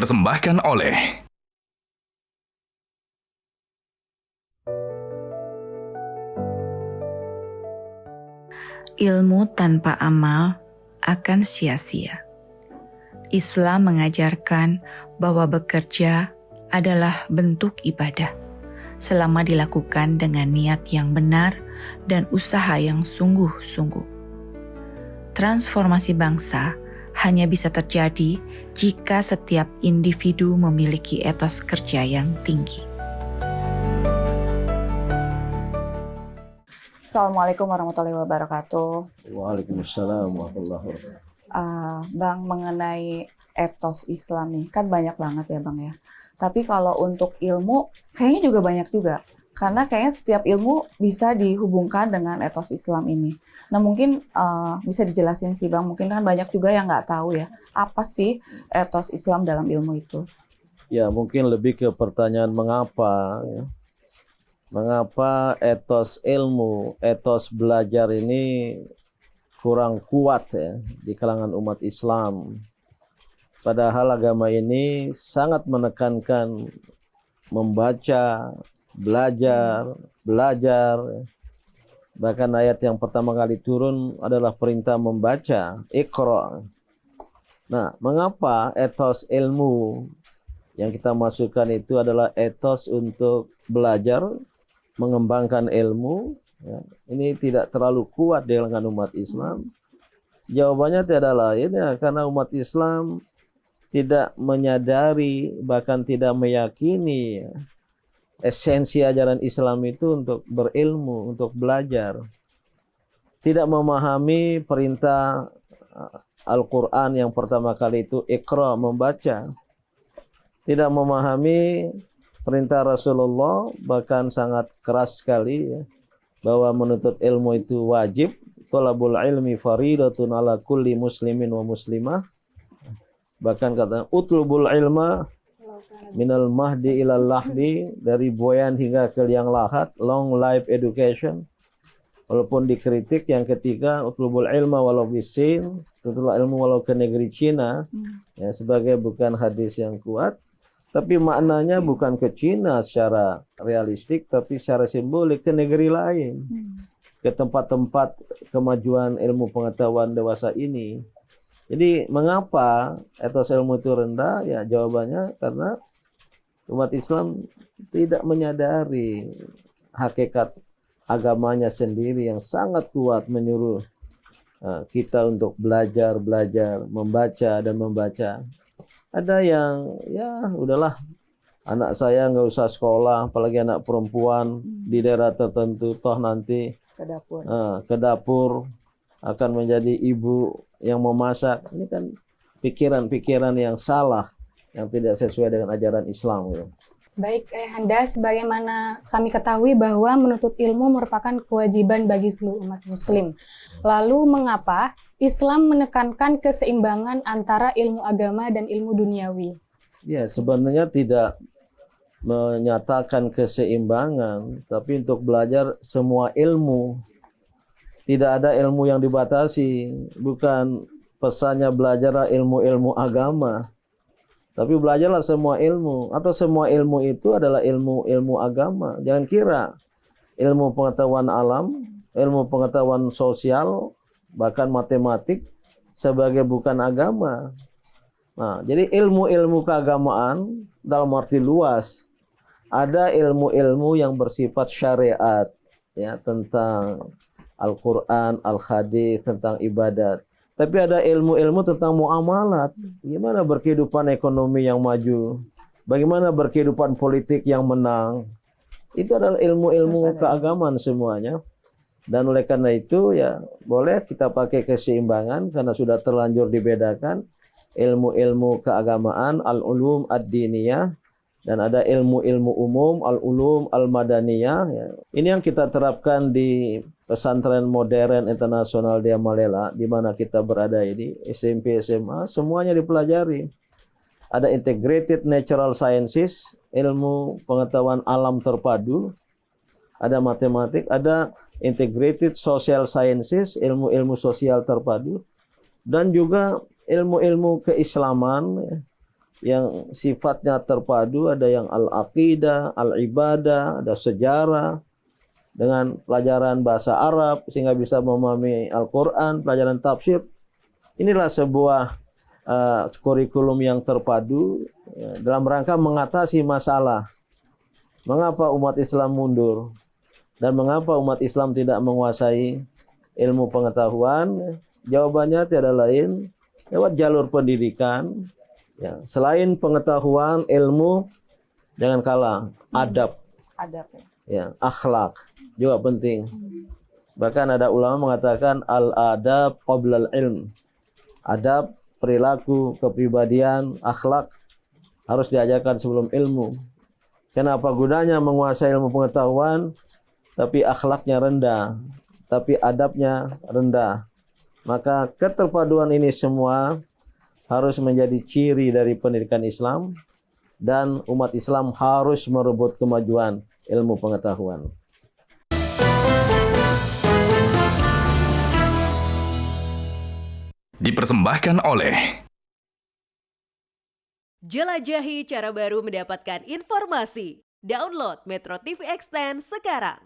dipersembahkan oleh ilmu tanpa amal akan sia-sia. Islam mengajarkan bahwa bekerja adalah bentuk ibadah selama dilakukan dengan niat yang benar dan usaha yang sungguh-sungguh. Transformasi bangsa hanya bisa terjadi jika setiap individu memiliki etos kerja yang tinggi. Assalamualaikum warahmatullahi wabarakatuh. Waalaikumsalam warahmatullahi wabarakatuh. Bang, mengenai etos Islam nih, kan banyak banget ya Bang ya. Tapi kalau untuk ilmu, kayaknya juga banyak juga. Karena kayaknya setiap ilmu bisa dihubungkan dengan etos Islam ini. Nah mungkin bisa dijelasin sih Bang, mungkin kan banyak juga yang nggak tahu ya. Apa sih etos Islam dalam ilmu itu? Ya mungkin lebih ke pertanyaan mengapa ya. Mengapa etos ilmu, etos belajar ini kurang kuat ya di kalangan umat Islam. Padahal agama ini sangat menekankan membaca, belajar. Bahkan ayat yang pertama kali turun adalah perintah membaca, Iqra. Nah, mengapa etos ilmu yang kita masukkan itu adalah etos untuk belajar, mengembangkan ilmu, ya, ini tidak terlalu kuat di kalangan umat Islam? Jawabannya tiada lain ya karena umat Islam tidak menyadari bahkan tidak meyakini ya, esensi ajaran Islam itu untuk berilmu, untuk belajar. Tidak memahami perintah Al-Quran yang pertama kali itu Iqra, membaca. Tidak memahami perintah Rasulullah, bahkan sangat keras sekali ya, bahwa menuntut ilmu itu wajib. Thalabul ilmi faridatun ala kulli muslimin wa muslimah. Bahkan kata utlubul ilma minal mahdi ilal lahdi, dari boyan hingga ke liang lahat, long life education. Walaupun dikritik yang ketiga utlubul ilma walau bisin, tutullah ilmu walau ke negeri Cina, ya, sebagai bukan hadis yang kuat. Tapi maknanya bukan ke Cina secara realistik, tapi secara simbolik ke negeri lain. Ke tempat-tempat kemajuan ilmu pengetahuan dewasa ini. Jadi mengapa etos ilmu itu rendah? Ya jawabannya karena umat Islam tidak menyadari hakikat agamanya sendiri yang sangat kuat menyuruh kita untuk belajar, membaca dan membaca. Ada yang ya udahlah, anak saya nggak usah sekolah, apalagi anak perempuan di daerah tertentu, toh nanti ke dapur akan menjadi ibu yang memasak. Ini kan pikiran-pikiran yang salah, yang tidak sesuai dengan ajaran Islam. Ya. Baik, Ayahanda, sebagaimana kami ketahui bahwa menuntut ilmu merupakan kewajiban bagi seluruh umat muslim. Lalu mengapa Islam menekankan keseimbangan antara ilmu agama dan ilmu duniawi? Ya, sebenarnya tidak menyatakan keseimbangan, tapi untuk belajar semua ilmu. Tidak ada ilmu yang dibatasi, bukan pesannya belajarlah ilmu-ilmu agama. Tapi belajarlah semua ilmu, atau semua ilmu itu adalah ilmu-ilmu agama. Jangan kira ilmu pengetahuan alam, ilmu pengetahuan sosial, bahkan matematik sebagai bukan agama. Nah, jadi ilmu-ilmu keagamaan dalam arti luas. Ada ilmu-ilmu yang bersifat syariat, ya, tentang Al-Quran, Al-Hadis, tentang ibadat. Tapi ada ilmu-ilmu tentang muamalat. Bagaimana berkehidupan ekonomi yang maju? Bagaimana berkehidupan politik yang menang? Itu adalah ilmu-ilmu keagamaan semuanya. Dan oleh karena itu ya boleh kita pakai keseimbangan karena sudah terlanjur dibedakan. Ilmu-ilmu keagamaan, al-ulum ad-diniyah. Dan ada ilmu-ilmu umum, al-ulum al-madaniyah. Ya. Ini yang kita terapkan di pesantren modern internasional di Amalela, di mana kita berada ini, SMP, SMA, semuanya dipelajari. Ada integrated natural sciences, ilmu pengetahuan alam terpadu. Ada matematik, ada integrated social sciences, ilmu-ilmu sosial terpadu. Dan juga ilmu-ilmu keislaman, ya. yang sifatnya terpadu, ada yang al-aqidah, al-ibadah, ada sejarah, dengan pelajaran bahasa Arab sehingga bisa memahami Al-Quran, pelajaran tafsir. Inilah sebuah kurikulum yang terpadu dalam rangka mengatasi masalah. Mengapa umat Islam mundur dan mengapa umat Islam tidak menguasai ilmu pengetahuan? Jawabannya tiada lain lewat jalur pendidikan. Ya, selain pengetahuan, ilmu, jangan kalah adab, Adab ya. ya, akhlak juga penting. Bahkan ada ulama mengatakan al-adab qoblal ilm. Adab, perilaku, kepribadian, akhlak harus diajarkan sebelum ilmu. Kenapa gunanya menguasai ilmu pengetahuan tapi akhlaknya rendah, tapi adabnya rendah? Maka keterpaduan ini semua harus menjadi ciri dari pendidikan Islam, dan umat Islam harus merebut kemajuan ilmu pengetahuan. Dipersembahkan oleh Jelajahi cara baru mendapatkan informasi. Download Metro TV Extend sekarang.